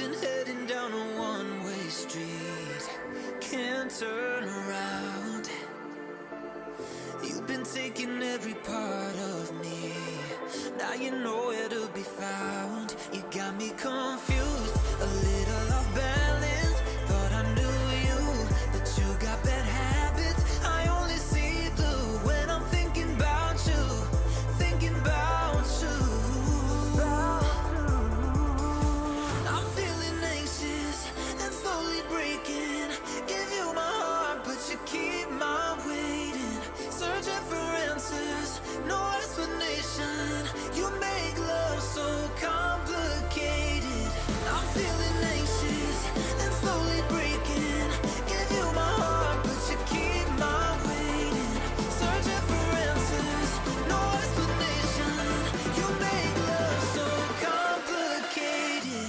been heading down a one-way street, can't turn around. You've been taking every part of me, now you know where to be found. You got me confused, a little off balance. Thought I knew you, but you got bad habits. I only see blue when I'm thinking about you, thinking about you. I'm feeling anxious and slowly breaking. Give you my heart, but you keep my waiting. Searching for answers, no explanation. You make love so complicated. I'm feeling anxious and slowly breaking. Give you my heart, but you keep my waiting. Searching for answers, no explanation. You make love so complicated.